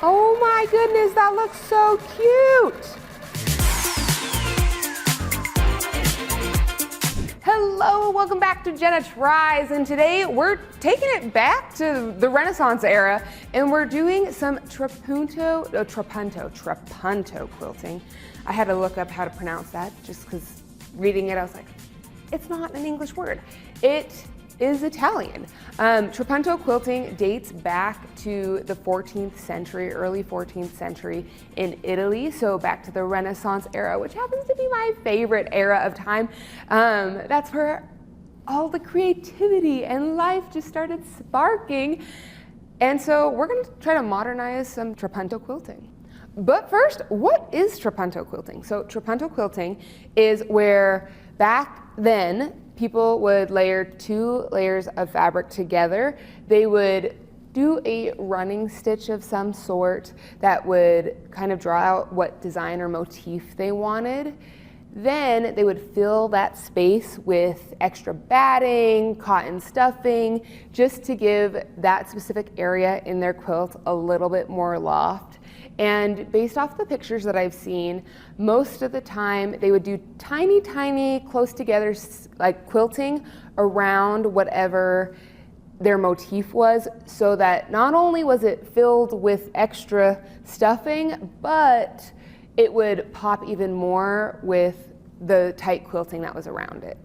Oh my goodness, that looks so cute. Hello, welcome back to Jenna Tries, and today we're taking it back to the Renaissance era, and we're doing some Trapunto quilting. I had to look up how to pronounce that just because reading it I was like, it's not an English word. It is Italian. Trapunto quilting dates back to the 14th century, early 14th century in Italy, so back to the Renaissance era, which happens to be my favorite era of time. That's where all the creativity and life just started sparking. And so we're gonna try to modernize some Trapunto quilting. But first, what is Trapunto quilting? So Trapunto quilting is where back then people would layer 2 layers of fabric together. They would do a running stitch of some sort that would kind of draw out what design or motif they wanted. Then they would fill that space with extra batting, cotton stuffing, just to give that specific area in their quilt a little bit more loft. And based off the pictures that I've seen, most of the time they would do tiny, tiny, close together like quilting around whatever their motif was, so that not only was it filled with extra stuffing, but it would pop even more with the tight quilting that was around it.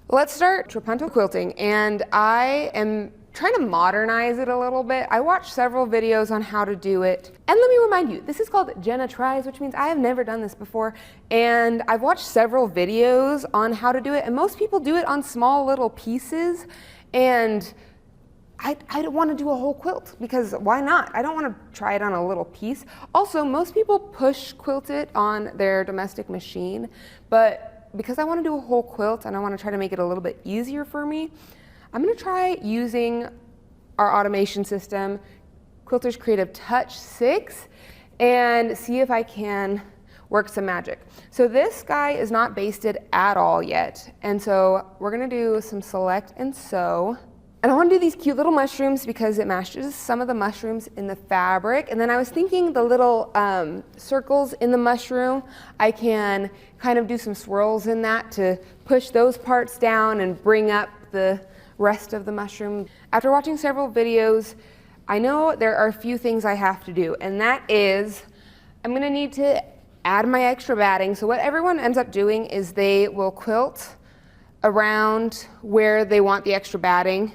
Let's start Trapunto quilting, and I am trying to modernize it a little bit. I watched several videos on how to do it. And let me remind you, this is called Jenna Tries, which means I have never done this before. And I've watched several videos on how to do it, and most people do it on small little pieces. And I don't want to do a whole quilt, because why not? I don't want to try it on a little piece. Also, most people push quilt it on their domestic machine, but because I want to do a whole quilt and I want to try to make it a little bit easier for me, I'm going to try using our automation system, Quilter's Creative Touch 6, and see if I can work some magic. So this guy is not basted at all yet, and so we're going to do some select and sew. And I want to do these cute little mushrooms because it matches some of the mushrooms in the fabric. And then I was thinking the little circles in the mushroom, I can kind of do some swirls in that to push those parts down and bring up the rest of the mushroom. After watching several videos, I know there are a few things I have to do, and that is I'm going to need to add my extra batting. So what everyone ends up doing is they will quilt around where they want the extra batting,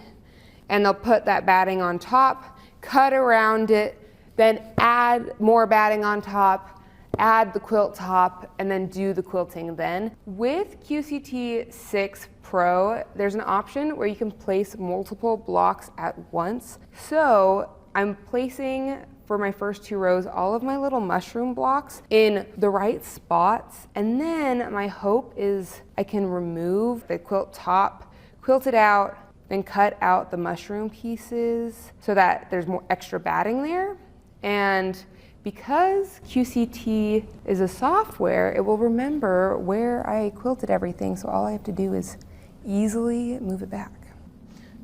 and they'll put that batting on top, cut around it, then add more batting on top, add the quilt top, and then do the quilting then. With QCT 6 Pro, there's an option where you can place multiple blocks at once. So I'm placing, for my first 2 rows, all of my little mushroom blocks in the right spots. And then my hope is I can remove the quilt top, quilt it out, then cut out the mushroom pieces so that there's more extra batting there. And because QCT is a software, it will remember where I quilted everything, so all I have to do is easily move it back.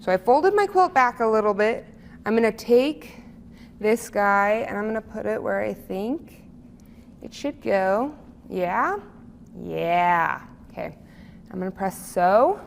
So I folded my quilt back a little bit. I'm gonna take this guy and I'm gonna put it where I think it should go. Yeah? Yeah. Okay. I'm gonna press sew.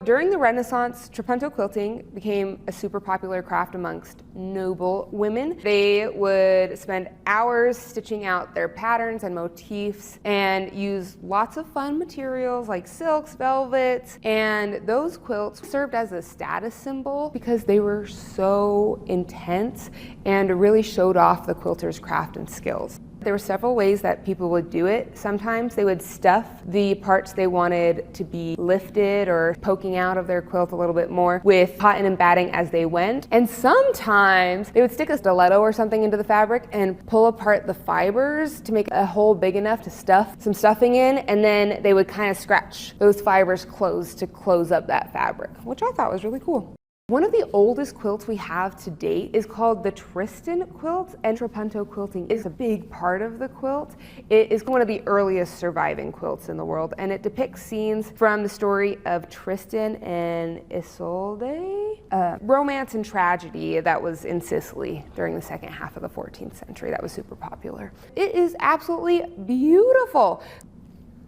During the Renaissance, Trapunto quilting became a super popular craft amongst noble women. They would spend hours stitching out their patterns and motifs and use lots of fun materials like silks, velvets, and those quilts served as a status symbol because they were so intense and really showed off the quilter's craft and skills. There were several ways that people would do it. Sometimes they would stuff the parts they wanted to be lifted or poking out of their quilt a little bit more with cotton and batting as they went. And sometimes they would stick a stiletto or something into the fabric and pull apart the fibers to make a hole big enough to stuff some stuffing in, and then they would kind of scratch those fibers closed to close up that fabric, which I thought was really cool. One of the oldest quilts we have to date is called the Tristan quilt, and Trapunto quilting is a big part of the quilt. It is one of the earliest surviving quilts in the world, and it depicts scenes from the story of Tristan and Isolde, romance and tragedy that was in Sicily during the second half of the 14th century. That was super popular. It is absolutely beautiful.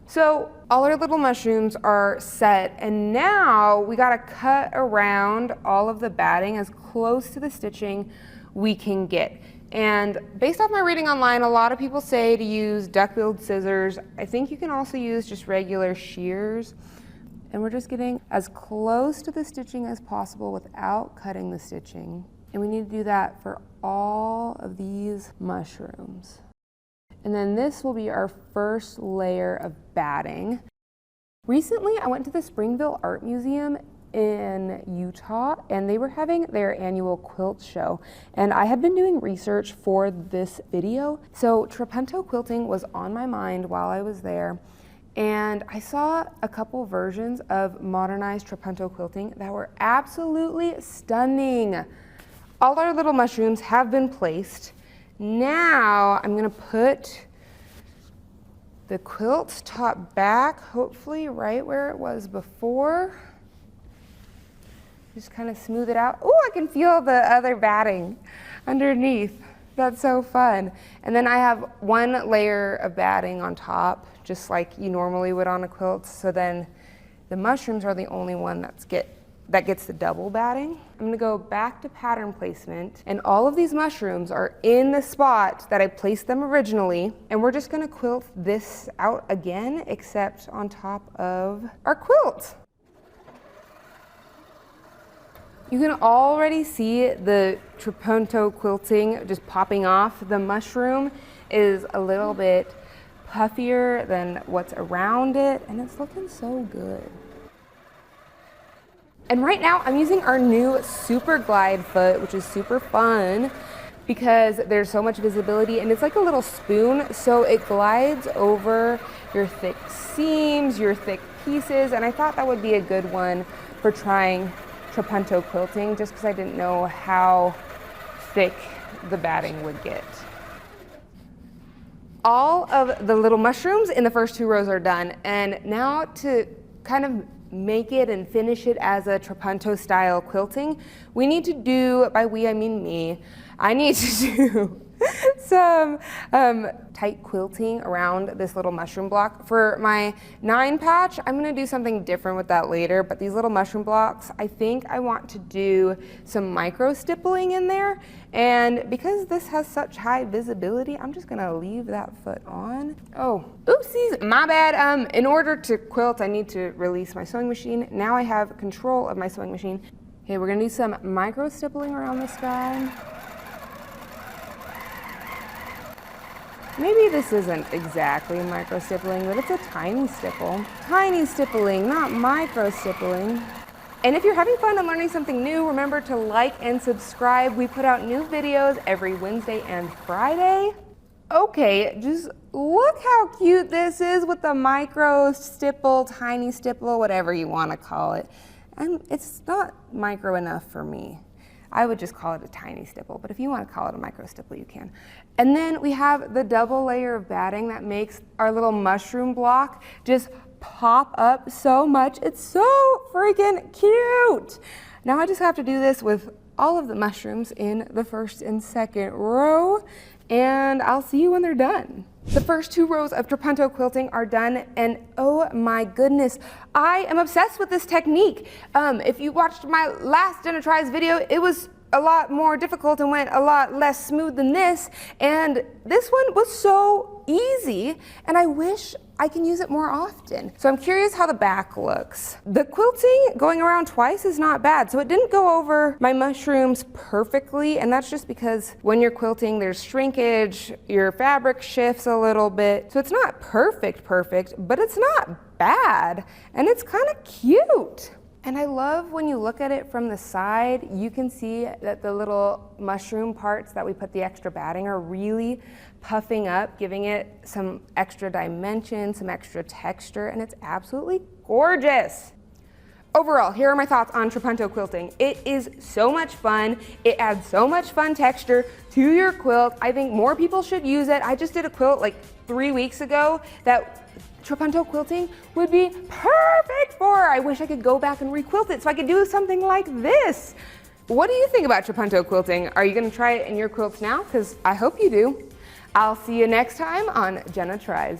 So all our little mushrooms are set, and now we gotta cut around all of the batting as close to the stitching we can get. And based off my reading online, a lot of people say to use duck-billed scissors. I think you can also use just regular shears. And we're just getting as close to the stitching as possible without cutting the stitching. And we need to do that for all of these mushrooms. And then this will be our first layer of batting. Recently, I went to the Springville Art Museum in Utah, and they were having their annual quilt show. And I had been doing research for this video, so Trapunto quilting was on my mind while I was there. And I saw a couple versions of modernized Trapunto quilting that were absolutely stunning. All our little mushrooms have been placed. Now I'm gonna put the quilt top back, hopefully right where it was before. Just kind of smooth it out. Oh, I can feel the other batting underneath. That's so fun. And then I have one layer of batting on top, just like you normally would on a quilt. So then the mushrooms are the only one that gets the double batting. I'm gonna go back to pattern placement, and all of these mushrooms are in the spot that I placed them originally, and we're just gonna quilt this out again, except on top of our quilt. You can already see the Trapunto quilting just popping off. The mushroom is a little bit puffier than what's around it, and it's looking so good. And right now I'm using our new Super Glide foot, which is super fun because there's so much visibility, and it's like a little spoon, so it glides over your thick seams, your thick pieces, and I thought that would be a good one for trying Trapunto quilting, just because I didn't know how thick the batting would get. All of the little mushrooms in the first two rows are done, and now to kind of make it and finish it as a Trapunto style quilting, we need to do, by we I mean me, I need to do some tight quilting around this little mushroom block. For my 9 patch, I'm gonna do something different with that later, but these little mushroom blocks, I think I want to do some micro stippling in there, and because this has such high visibility, I'm just gonna leave that foot on. Oh, oopsies, my bad. In order to quilt, I need to release my sewing machine. Now I have control of my sewing machine. Okay, we're gonna do some micro stippling around this guy. Maybe this isn't exactly micro stippling, but it's a tiny stipple. Tiny stippling, not micro stippling. And if you're having fun and learning something new, remember to like and subscribe. We put out new videos every Wednesday and Friday. Okay, just look how cute this is with the micro stipple, tiny stipple, whatever you want to call it. And it's not micro enough for me. I would just call it a tiny stipple, but if you want to call it a micro stipple, you can. And then we have the double layer of batting that makes our little mushroom block just pop up so much. It's so freaking cute. Now I just have to do this with all of the mushrooms in the first and second row, and I'll see you when they're done. The first 2 rows of Trapunto quilting are done, and oh my goodness, I am obsessed with this technique. If you watched my last Jenna Tries video, it was a lot more difficult and went a lot less smooth than this, and this one was so easy, and I wish I can use it more often. So I'm curious how the back looks. The quilting going around twice is not bad, so it didn't go over my mushrooms perfectly, and that's just because when you're quilting, there's shrinkage, your fabric shifts a little bit, so it's not perfect, but it's not bad, and it's kind of cute. And I love when you look at it from the side, you can see that the little mushroom parts that we put the extra batting are really puffing up, giving it some extra dimension, some extra texture, and it's absolutely gorgeous. Overall, here are my thoughts on Trapunto quilting. It is so much fun. It adds so much fun texture to your quilt. I think more people should use it. I just did a quilt like 3 weeks ago that Trapunto quilting would be perfect for. I wish I could go back and re-quilt it so I could do something like this. What do you think about Trapunto quilting? Are you gonna try it in your quilts now? Because I hope you do. I'll see you next time on Jenna Tries.